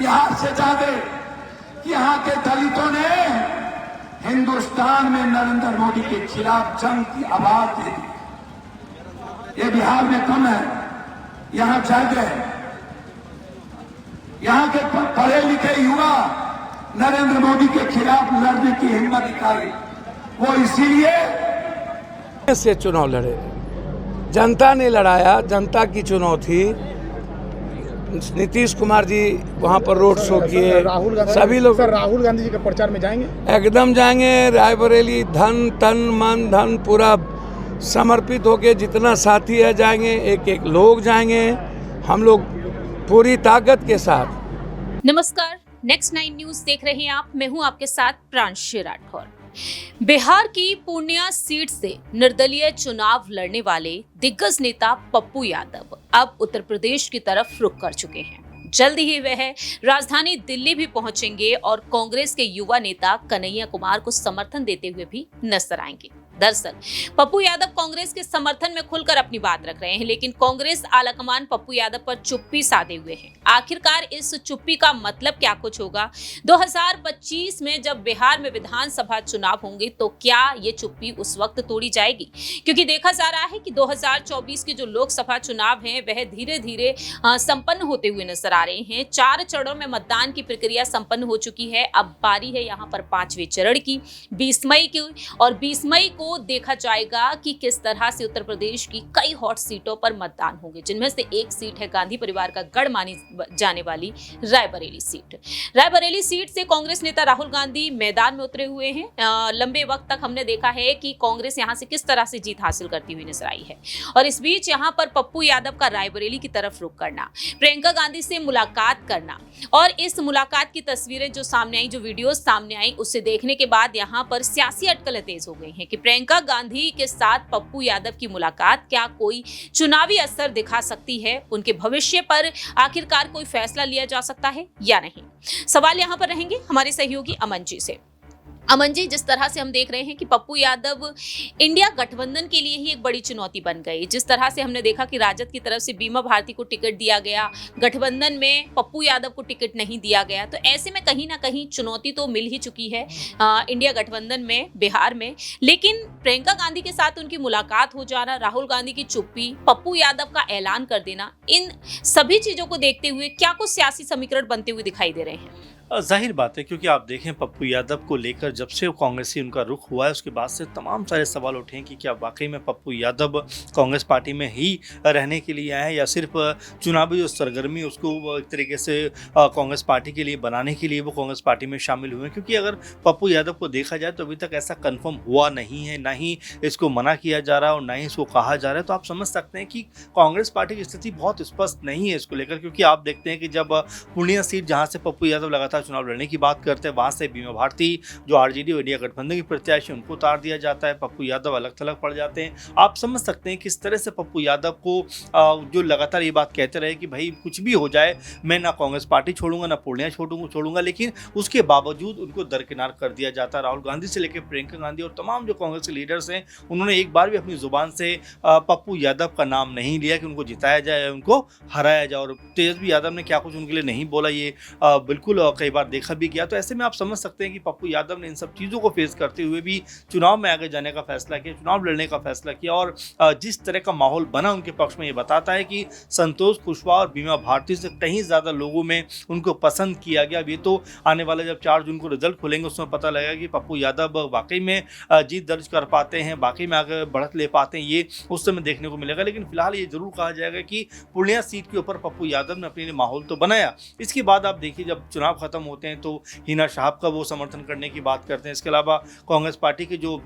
बिहार से ज्यादा यहाँ के दलितों ने हिंदुस्तान में नरेंद्र मोदी के खिलाफ जंग की आवाज दे दी। ये बिहार में कम है, यहाँ ज्यादा है। यहाँ के पढ़े लिखे युवा नरेंद्र मोदी के खिलाफ लड़ने की हिम्मत दिखाई, वो इसीलिए से चुनाव लड़े। जनता ने लड़ाया, जनता की चुनाव थी। नीतीश कुमार जी वहाँ पर रोड शो किए, सभी लोग। राहुल गांधी जी के प्रचार में जाएंगे? एकदम जाएंगे। रायबरेली धन तन मन धन पूरा समर्पित होके जितना साथी है जाएंगे, एक एक लोग जाएंगे, हम लोग पूरी ताकत के साथ। नमस्कार, नेक्स्ट 9 न्यूज देख रहे हैं आप। मैं हूं आपके साथ प्रांशी राठौर। बिहार की पूर्णिया सीट से निर्दलीय चुनाव लड़ने वाले दिग्गज नेता पप्पू यादव अब उत्तर प्रदेश की तरफ रुख कर चुके हैं। जल्द ही वह राजधानी दिल्ली भी पहुंचेंगे और कांग्रेस के युवा नेता कन्हैया कुमार को समर्थन देते हुए भी नजर आएंगे। दरअसल पप्पू यादव कांग्रेस के समर्थन में खुलकर अपनी बात रख रहे हैं, लेकिन कांग्रेस आलाकमान पप्पू यादव पर चुप्पी साधे हुए हैं। आखिरकार इस चुप्पी का मतलब क्या कुछ होगा? 2025 में जब बिहार में विधानसभा चुनाव होंगे तो क्या ये चुप्पी उस वक्त तोड़ी जाएगी? क्योंकि देखा जा रहा है कि 2024 के जो लोकसभा चुनाव हैं वह धीरे धीरे संपन्न होते हुए नजर आ रहे हैं। 4 चरणों में मतदान की प्रक्रिया संपन्न हो चुकी है। अब बारी है यहाँ पर 5वें चरण की, 20 मई की, और 20 मई को देखा जाएगा कि किस तरह से उत्तर प्रदेश की कई हॉट सीटों पर मतदान होंगे, जिनमें से एक सीट है गांधी परिवार का गढ़ मानी जाने वाली रायबरेली सीट। रायबरेली सीट से कांग्रेस नेता राहुल गांधी मैदान में उतरे हुए हैं। लंबे वक्त तक हमने देखा है कि कांग्रेस यहां से किस तरह से जीत हासिल करती हुई नजर आई है, और इस बीच यहां पर पप्पू यादव का रायबरेली की तरफ रुख करना, प्रियंका गांधी से मुलाकात करना, और इस मुलाकात की तस्वीरें जो सामने आई, जो वीडियो सामने आई, उसे देखने के बाद यहां पर सियासी अटकलें तेज हो गई हैं कि प्रियंका गांधी के साथ पप्पू यादव की मुलाकात क्या कोई चुनावी असर दिखा सकती है? उनके भविष्य पर आखिरकार कोई फैसला लिया जा सकता है या नहीं? सवाल यहां पर रहेंगे हमारे सहयोगी अमन जी से। अमन जी, जिस तरह से हम देख रहे हैं कि पप्पू यादव इंडिया गठबंधन के लिए ही एक बड़ी चुनौती बन गई, जिस तरह से हमने देखा कि राजद की तरफ से बीमा भारती को टिकट दिया गया, गठबंधन में पप्पू यादव को टिकट नहीं दिया गया, तो ऐसे में कहीं ना कहीं चुनौती तो मिल ही चुकी है इंडिया गठबंधन में बिहार में। लेकिन प्रियंका गांधी के साथ उनकी मुलाकात हो जाना, राहुल गांधी की चुप्पी, पप्पू यादव का ऐलान कर देना, इन सभी चीजों को देखते हुए क्या कुछ सियासी समीकरण बनते हुए दिखाई दे रहे हैं? जाहिर बात है, क्योंकि आप देखें पप्पू यादव को लेकर जब से कांग्रेसी उनका रुख हुआ है उसके बाद से तमाम सारे सवाल उठे हैं कि क्या वाकई में पप्पू यादव कांग्रेस पार्टी में ही रहने के लिए आए हैं या सिर्फ चुनावी जो सरगर्मी उसको एक तरीके से कांग्रेस पार्टी के लिए बनाने के लिए वो कांग्रेस पार्टी में शामिल हुए हैं। क्योंकि अगर पप्पू यादव को देखा जाए तो अभी तक ऐसा कन्फर्म हुआ नहीं है, ना ही इसको मना किया जा रहा है और ना ही इसको कहा जा रहा है। तो आप समझ सकते हैं कि कांग्रेस पार्टी की स्थिति बहुत स्पष्ट नहीं है इसको लेकर। क्योंकि आप देखते हैं कि जब पूर्णिया सीट जहाँ से पप्पू यादव लगातार चुनाव लड़ने की बात करते हैं, वहां से बीमा भारती जो आरजेडी और इंडिया गठबंधन की प्रत्याशी उनको उतार दिया जाता है, पप्पू यादव अलग थलग पड़ जाते हैं। आप समझ सकते हैं किस तरह से पप्पू यादव को जो लगातार ये बात कहते रहे कि भाई कुछ भी हो जाए मैं ना कांग्रेस पार्टी छोड़ूंगा ना पूर्णिया छोड़ूंगा, लेकिन उसके बावजूद उनको दरकिनार कर दिया जाता है। राहुल गांधी से लेकर प्रियंका गांधी और तमाम जो कांग्रेस के लीडर्स हैं उन्होंने एक बार भी अपनी जुबान से पप्पू यादव का नाम नहीं लिया कि उनको जिताया जाए, उनको हराया जाए। और तेजस्वी यादव ने क्या कुछ उनके लिए नहीं बोला, ये बिल्कुल कई बार देखा भी गया। तो ऐसे में आप समझ सकते हैं कि पप्पू यादव ने इन सब चीज़ों को फेस करते हुए भी चुनाव में आगे जाने का फैसला किया, चुनाव लड़ने का फैसला किया। और जिस तरह का माहौल बना उनके पक्ष में, ये बताता है कि संतोष कुशवाहा और बीमा भारती से कहीं ज़्यादा लोगों में उनको पसंद किया गया। अब ये तो आने वाले जब 4 जून को रिजल्ट खुलेंगे उसमें पता लगेगा कि पप्पू यादव वाकई में जीत दर्ज कर पाते हैं, वाकई में आगे बढ़त ले पाते हैं, ये उस समय देखने को मिलेगा। लेकिन फिलहाल ये जरूर कहा जाएगा कि पूर्णिया सीट के ऊपर पप्पू यादव ने अपने लिए माहौल तो बनाया। इसके बाद आप देखिए जब चुनाव खत्म होते हैं तो हिना साहब का वो समर्थन करने की बात करते हैं। इसके अलावा कांग्रेस पार्टी के जो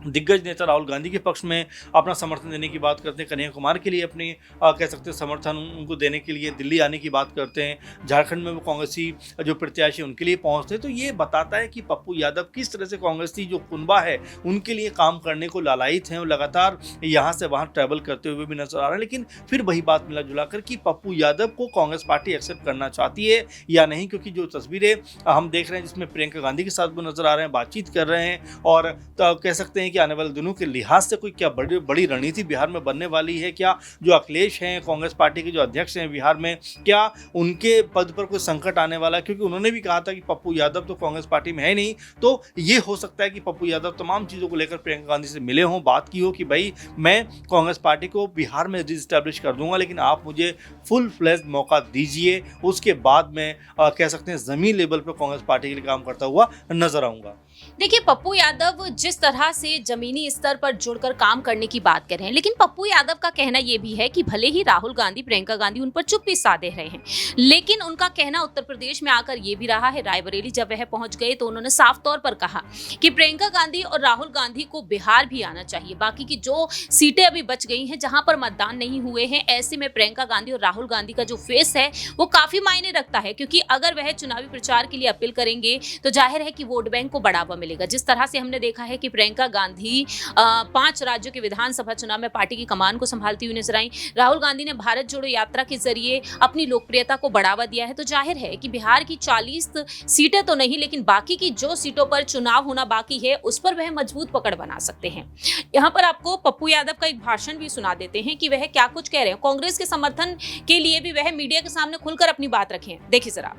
दिग्गज नेता राहुल गांधी के पक्ष में अपना समर्थन देने की बात करते हैं, कन्हैया कुमार के लिए अपनी कह सकते हैं समर्थन उनको देने के लिए दिल्ली आने की बात करते हैं, झारखंड में वो कांग्रेसी जो प्रत्याशी उनके लिए पहुंचते हैं। तो ये बताता है कि पप्पू यादव किस तरह से कांग्रेसी जो कुनबा है उनके लिए काम करने को लालायित हैं और लगातार यहाँ से वहाँ ट्रैवल करते हुए भी नजर आ रहे हैं। लेकिन फिर वही बात मिला जुला कर कि पप्पू यादव को कांग्रेस पार्टी एक्सेप्ट करना चाहती है या नहीं, क्योंकि जो तस्वीरें हम देख रहे हैं जिसमें प्रियंका गांधी के साथ वो नजर आ रहे हैं, बातचीत कर रहे हैं और कह सकते हैं के आने वाले दिनों के लिहाज से कोई क्या बड़ी रणनीति बिहार में बनने वाली है? क्या जो अखिलेश हैं, कांग्रेस पार्टी के जो अध्यक्ष हैं बिहार में, क्या उनके पद पर कोई संकट आने वाला है? क्योंकि उन्होंने भी कहा था कि पप्पू यादव तो कांग्रेस पार्टी में है नहीं, तो ये हो सकता है कि पप्पू यादव तमाम चीज़ों को लेकर प्रियंका गांधी से मिले हों, बात की हो कि भाई मैं कांग्रेस पार्टी को बिहार में रिस्टैब्लिश कर दूंगा, लेकिन आप मुझे फुल फ्लेज्ड मौका दीजिए, उसके बाद मैं कह सकते हैं ज़मीन लेवल पर कांग्रेस पार्टी के लिए काम करता हुआ नजर आऊंगा। देखिए, पप्पू यादव जिस तरह से जमीनी स्तर पर जुड़कर काम करने की बात कर रहे हैं, लेकिन पप्पू यादव का कहना यह भी है कि भले ही राहुल गांधी, प्रियंका गांधी उन पर चुप्पी साधे रहे हैं, लेकिन उनका कहना उत्तर प्रदेश में आकर यह भी रहा है, रायबरेली जब वह पहुंच गए तो उन्होंने साफ तौर पर कहा कि प्रियंका गांधी और राहुल गांधी को बिहार भी आना चाहिए। बाकी की जो सीटें अभी बच गई हैं जहां पर मतदान नहीं हुए हैं, ऐसे में प्रियंका गांधी और राहुल गांधी का जो फेस है वो काफी मायने रखता है, क्योंकि अगर वह चुनावी प्रचार के लिए अपील करेंगे तो जाहिर है कि वोट बैंक को बढ़ावा मिलेगा। जिस तरह से हमने देखा है कि प्रियंका गांधी 5 राज्यों के विधानसभा चुनाव में पार्टी की कमान को संभालती हुई नजर आई, राहुल गांधी ने भारत जोड़ो यात्रा के जरिए अपनी लोकप्रियता को बढ़ावा दिया है, तो जाहिर है कि बिहार की 40 सीटें तो नहीं, लेकिन बाकी की जो सीटों पर चुनाव होना बाकी है उस पर वह मजबूत पकड़ बना सकते हैं। यहाँ पर आपको पप्पू यादव का एक भाषण भी सुना देते हैं कि वह क्या कुछ कह रहे हैं। कांग्रेस के समर्थन के लिए भी वह मीडिया के सामने खुलकर अपनी बात रखे, देखिए जरा।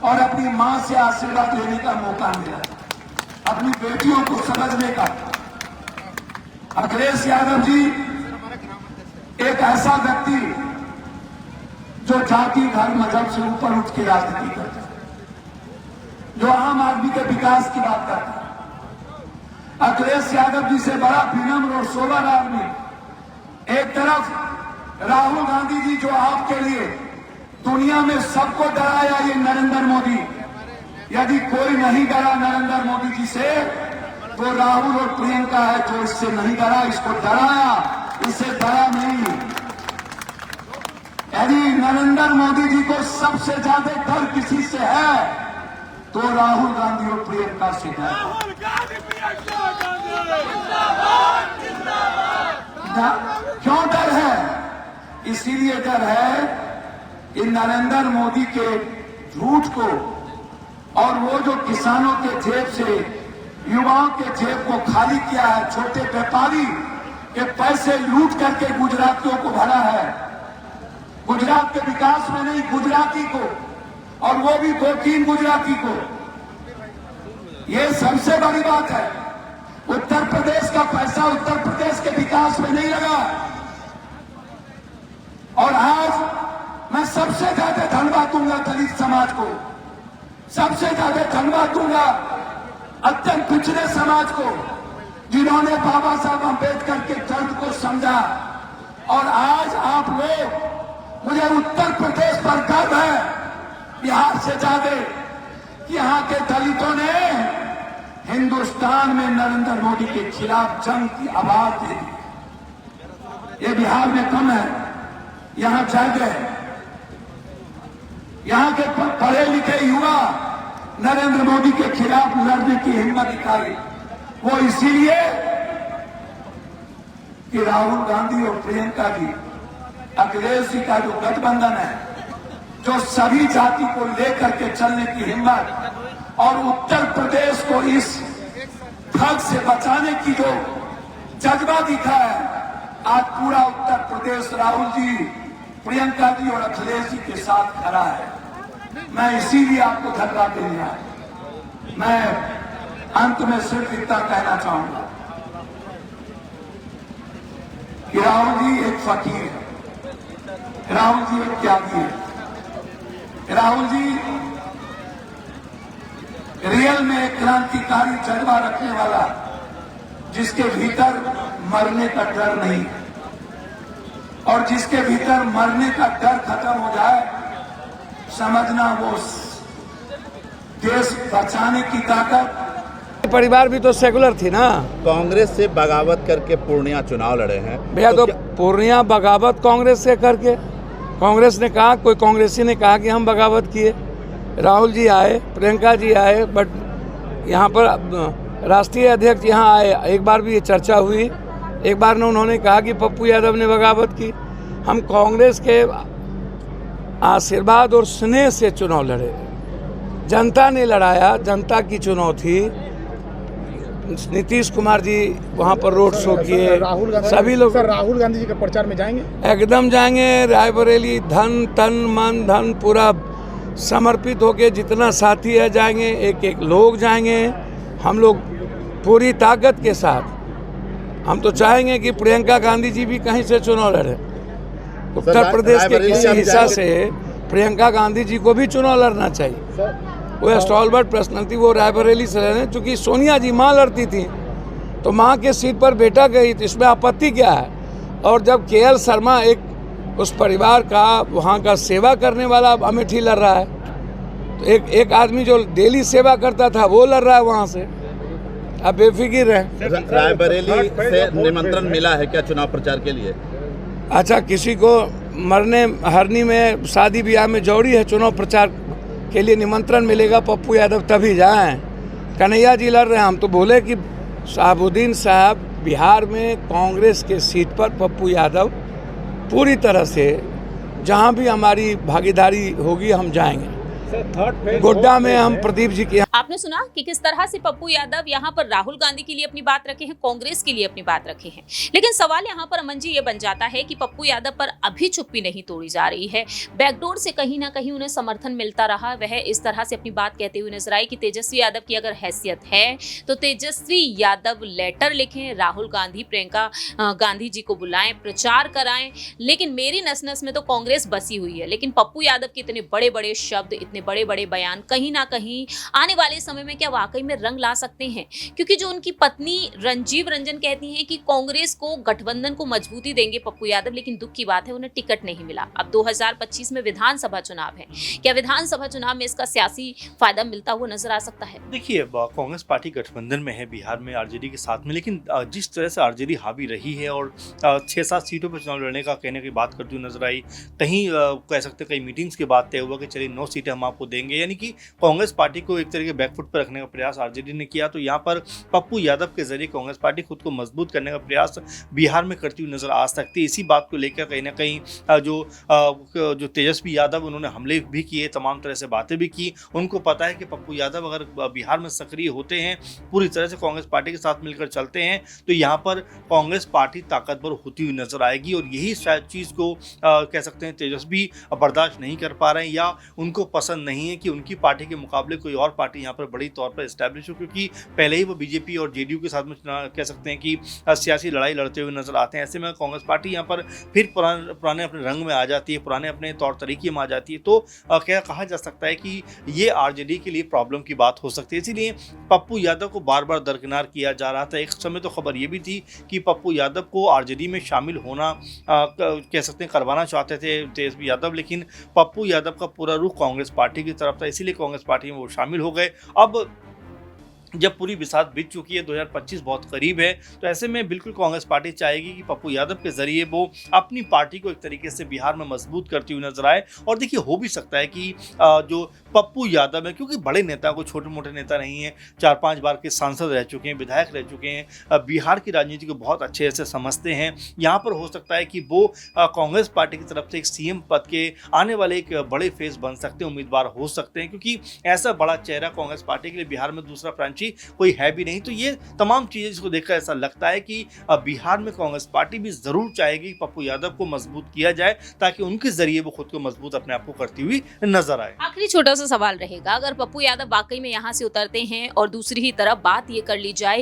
और अपनी मां से आशीर्वाद लेने का मौका मिला, अपनी बेटियों को समझने का। अखिलेश यादव जी एक ऐसा व्यक्ति जो जाति, धर्म, मजहब से ऊपर उठ के राजनीति करते हैं, जो आम आदमी के विकास की बात करते हैं। अखिलेश यादव जी से बड़ा विनम्र और सोबर आदमी एक तरफ राहुल गांधी जी, जो आपके लिए दुनिया में सबको डराया, ये नरेंद्र मोदी, यदि कोई नहीं डरा नरेंद्र मोदी जी से तो राहुल और प्रियंका है जो इससे नहीं डरा, इसको डराया, इससे डरा नहीं। यदि नरेंद्र मोदी जी को सबसे ज्यादा डर किसी से है तो राहुल गांधी और प्रियंका से डर। क्यों डर है? इसीलिए डर है कि नरेंद्र मोदी के झूठ को और वो जो किसानों के जेब से, युवाओं के जेब को खाली किया है, छोटे व्यापारी के पैसे लूट करके गुजरातियों को भरा है, गुजरात के विकास में नहीं, गुजराती को, और वो भी 2-3 गुजराती को। ये सबसे बड़ी बात है। उत्तर प्रदेश का पैसा उत्तर प्रदेश के विकास में नहीं लगा। और आज मैं सबसे ज्यादा धन्यवाद दूंगा दलित समाज को, सबसे ज्यादा धन्यवाद दूंगा अत्यंत पिछड़े समाज को, जिन्होंने बाबा साहब अम्बेडकर के दर्द को समझा। और आज आप लोग, मुझे उत्तर प्रदेश पर गर्व है बिहार से ज्यादा कि यहाँ के दलितों ने हिंदुस्तान में नरेंद्र मोदी के खिलाफ जंग की आवाज दे दी। ये बिहार में कम है, यहाँ ज्यादा है। यहाँ के पढ़े लिखे युवा नरेंद्र मोदी के खिलाफ लड़ने की हिम्मत दिखाई, वो इसीलिए कि राहुल गांधी और प्रियंका जी, अखिलेश जी का जो गठबंधन है, जो सभी जाति को लेकर के चलने की हिम्मत और उत्तर प्रदेश को इस ठग से बचाने की जो जज्बा दिखा है, आज पूरा उत्तर प्रदेश राहुल जी, प्रियंका जी और अखिलेश जी के साथ खड़ा है। मैं इसीलिए आपको धन्यवाद देने आया। मैं अंत में सिर्फ इतना कहना चाहूंगा कि राहुल जी एक फकीर है, राहुल जी एक त्यागी है, राहुल जी रियल में एक क्रांतिकारी जज्बा रखने वाला, जिसके भीतर मरने का डर नहीं, और जिसके भीतर मरने का डर खत्म हो जाए, समझना वो देश बचाने की ताकत। परिवार भी तो सेकुलर थी ना। कांग्रेस से बगावत करके पूर्णिया चुनाव लड़े हैं भैया, तो पूर्णिया बगावत कांग्रेस से करके, कांग्रेस ने कहा, कोई कांग्रेसी ने कहा कि हम बगावत किए। राहुल जी आए, प्रियंका जी आए, बट यहाँ पर राष्ट्रीय अध्यक्ष यहाँ आए, एक बार भी ये चर्चा हुई, एक बार ने उन्होंने कहा कि पप्पू यादव ने बगावत की। हम कांग्रेस के आशीर्वाद और स्नेह से चुनाव लड़े, जनता ने लड़ाया, जनता की चुनाव थी। नीतीश कुमार जी वहाँ पर रोड शो किए, राहुल गांधी सभी लोग सर राहुल गांधी जी के प्रचार में जाएंगे? एकदम जाएंगे। रायबरेली धन तन मन धन पूरा समर्पित होके जितना साथी है जाएंगे, एक एक लोग जाएंगे। हम लोग पूरी ताकत के साथ हम तो चाहेंगे कि प्रियंका गांधी जी भी कहीं से चुनाव लड़े। उत्तर प्रदेश के किसी हिस्सा से प्रियंका गांधी जी को भी चुनाव लड़ना चाहिए। वो स्टॉलवर्ट पर्सनालिटी, वो रायबरेली से लड़े। चूँकि सोनिया जी माँ लड़ती थी तो माँ के सीट पर बेटा गई, तो इसमें आपत्ति क्या है? और जब KL शर्मा एक उस परिवार का वहाँ का सेवा करने वाला अमेठी लड़ रहा है, तो एक आदमी जो डेली सेवा करता था वो लड़ रहा है वहाँ से। आप बेफिक्र रहें। रायबरेली से निमंत्रण मिला है क्या चुनाव प्रचार के लिए? अच्छा, किसी को मरने हरनी में शादी ब्याह में जौड़ी है, चुनाव प्रचार के लिए निमंत्रण मिलेगा पप्पू यादव तभी जाएं। कन्हैया जी लड़ रहे हैं, हम तो बोले कि शहाबुद्दीन साहब बिहार में कांग्रेस के सीट पर पप्पू यादव पूरी तरह से जहां भी हमारी भागीदारी होगी हम जाएंगे। गोड्डा में हम प्रदीप जी के आपने सुना कि किस तरह से पप्पू यादव यहाँ पर राहुल गांधी के लिए अपनी बात रखे हैं, कांग्रेस के लिए अपनी बात रखे हैं। लेकिन सवाल यहाँ पर अमन जी ये बन जाता है कि पप्पू यादव पर अभी चुप्पी नहीं तोड़ी जा रही है। बैकडोर से कहीं ना कहीं उन्हें समर्थन मिलता रहा। वह इस तरह से अपनी बात कहते हुए नजर आई कि तेजस्वी यादव की अगर हैसियत है तो तेजस्वी यादव लेटर लिखें, राहुल गांधी प्रियंका गांधी जी को बुलाएं, प्रचार कराएं। लेकिन मेरी नस नस में तो कांग्रेस बसी हुई है। लेकिन पप्पू यादव के इतने बड़े बड़े शब्द, इतने बड़े बड़े बयान कहीं ना कहीं आने वाले समय में क्या वाकई में रंग ला सकते हैं? क्योंकि जो उनकी पत्नी रंजीव रंजन कहती हैं कि कांग्रेस को, गठबंधन को मजबूती देंगे पप्पू यादव, लेकिन दुख की बात है उन्हें टिकट नहीं मिला। अब 2025 में विधानसभा चुनाव है, क्या विधानसभा चुनाव में इसका सियासी फायदा मिलता हुआ नजर आ सकता है? देखिए, कांग्रेस पार्टी गठबंधन में है बिहार में आरजेडी के साथ में, लेकिन जिस तरह से आरजेडी हावी रही है और 6-7 सीटों पर चुनाव लड़ने का कहने की बात करती हुई नजर आई, कहीं कह सकते कई मीटिंग्स के बाद तय हुआ कि चलिए 9 सीटें हम आपको देंगे, यानी कि कांग्रेस पार्टी को एक तरह के बैकफुट पर रखने का प्रयास आरजेडी ने किया। तो यहाँ पर पप्पू यादव के जरिए कांग्रेस पार्टी खुद को मजबूत करने का प्रयास बिहार में करती हुई नजर आ सकती है। इसी बात को लेकर कहीं ना कहीं जो तेजस्वी यादव, उन्होंने हमले भी किए, तमाम तरह से बातें भी की। उनको पता है कि पप्पू यादव अगर बिहार में सक्रिय होते हैं, पूरी तरह से कांग्रेस पार्टी के साथ मिलकर चलते हैं, तो यहाँ पर कांग्रेस पार्टी ताकतवर होती हुई नजर आएगी। और यही शायद चीज़ को कह सकते हैं तेजस्वी बर्दाश्त नहीं कर पा रहे हैं, या उनको पसंद नहीं है कि उनकी पार्टी के मुकाबले कोई और पार्टी यहाँ पर बड़ी तौर पर एस्टैब्लिश हो, क्योंकि पहले ही वो बीजेपी और जेडीयू के साथ में कह सकते हैं कि सियासी लड़ाई लड़ते हुए नजर आते हैं। ऐसे में कांग्रेस पार्टी यहाँ पर फिर पुराने अपने रंग में आ जाती है, पुराने अपने तौर तरीके में आ जाती है। तो क्या कहा जा सकता है कि ये आरजेडी के लिए प्रॉब्लम की बात हो सकती है। इसीलिए पप्पू यादव को बार बार दरकिनार किया जा रहा था। एक समय तो खबर ये भी थी कि पप्पू यादव को आरजेडी में शामिल होना कह सकते हैं करवाना चाहते थे तेजस्वी यादव, लेकिन पप्पू यादव का पूरा रुख कांग्रेस पार्टी की तरफ था, इसीलिए कांग्रेस पार्टी में वो शामिल हो गए। अब जब पूरी बिसात बीत चुकी है, 2025 बहुत करीब है, तो ऐसे में बिल्कुल कांग्रेस पार्टी चाहेगी कि पप्पू यादव के जरिए वो अपनी पार्टी को एक तरीके से बिहार में मजबूत करती हुई नजर आए। और देखिए, हो भी सकता है कि जो पप्पू यादव है, क्योंकि बड़े नेता को, छोटे मोटे नेता नहीं है, 4-5 बार के सांसद रह चुके हैं, विधायक रह चुके हैं, बिहार की राजनीति को बहुत अच्छे से समझते हैं। यहाँ पर हो सकता है कि वो कांग्रेस पार्टी की तरफ से एक CM पद के आने वाले एक बड़े फेस बन सकते हैं, उम्मीदवार हो सकते हैं, क्योंकि ऐसा बड़ा चेहरा कांग्रेस पार्टी के लिए बिहार में दूसरा ब्रांच कोई है भी नहीं। तो ये तमाम चीजें जिसको देखकर ऐसा लगता है कि बिहार में कांग्रेस पार्टी भी जरूर चाहेगी पप्पू यादव को मजबूत किया जाए, ताकि उनके जरिए वो खुद को मजबूत अपने आप को करती हुई नजर आए। आखिरी छोटा सा सवाल रहेगा, अगर पप्पू यादव वाकई में यहाँ से उतरते हैं और दूसरी ही तरफ बात ये कर ली जाए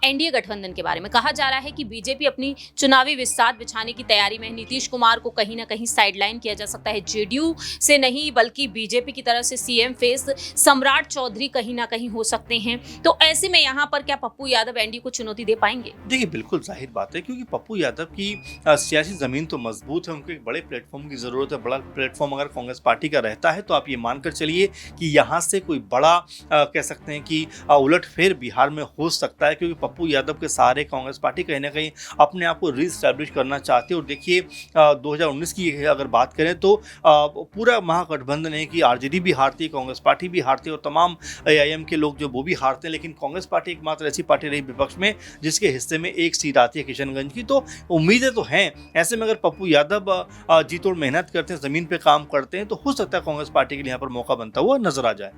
एनडीए गठबंधन के बारे में, कहा जा रहा है कि बीजेपी अपनी चुनावी विस्तार बिछाने की तैयारी में है। नीतीश कुमार को कहीं ना कहीं साइडलाइन किया जा सकता है, जेडीयू से नहीं बल्कि बीजेपी की तरफ से CM फेस सम्राट चौधरी कहीं ना कहीं हो सकते हैं। तो ऐसे में यहाँ पर क्या पप्पू यादव एनडीए को चुनौती दे पाएंगे? देखिए, बिल्कुल जाहिर बात है, क्योंकि पप्पू यादव की सियासी जमीन तो मजबूत है, उनको एक बड़े प्लेटफॉर्म की जरूरत है। बड़ा प्लेटफॉर्म अगर कांग्रेस पार्टी का रहता है तो आप ये मानकर चलिए कि यहाँ से कोई बड़ा कह सकते हैं कि उलटफेर बिहार में हो सकता है, क्योंकि पप्पू यादव के सहारे कांग्रेस पार्टी कहीं ना कहीं अपने आप को रीस्टैब्लिश करना चाहती है। और देखिए, 2019 की अगर बात करें तो पूरा महागठबंधन है कि आरजेडी भी हारती है, कांग्रेस पार्टी भी हारती है और तमाम AIM के लोग जो वो भी हारते हैं, लेकिन कांग्रेस पार्टी एकमात्र ऐसी पार्टी रही विपक्ष में जिसके हिस्से में एक सीट आती है किशनगंज की। तो उम्मीदें तो हैं। ऐसे में अगर पप्पू यादव जी तोड़ मेहनत करते हैं, जमीन पे काम करते हैं, तो हो सकता है कांग्रेस पार्टी के लिए यहाँ पर मौका बनता हुआ नजर आ जाए।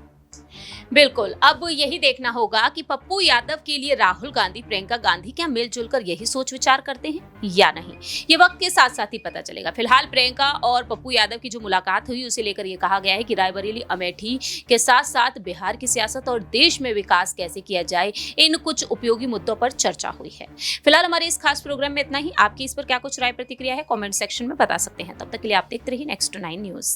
बिल्कुल, अब यही देखना होगा कि पप्पू यादव के लिए राहुल गांधी, प्रियंका गांधी क्या मिलजुल कर यही सोच विचार करते हैं या नहीं, ये वक्त के साथ साथ ही पता चलेगा। फिलहाल प्रियंका और पप्पू यादव की जो मुलाकात हुई उसे लेकर ये कहा गया है कि रायबरेली, अमेठी के साथ साथ बिहार की सियासत और देश में विकास कैसे किया जाए, इन कुछ उपयोगी मुद्दों पर चर्चा हुई है। फिलहाल हमारे इस खास प्रोग्राम में इतना ही। आपकी इस पर क्या कुछ राय प्रतिक्रिया है, कॉमेंट सेक्शन में बता सकते हैं। तब तक के लिए आप देखते रहिए Next 9 न्यूज।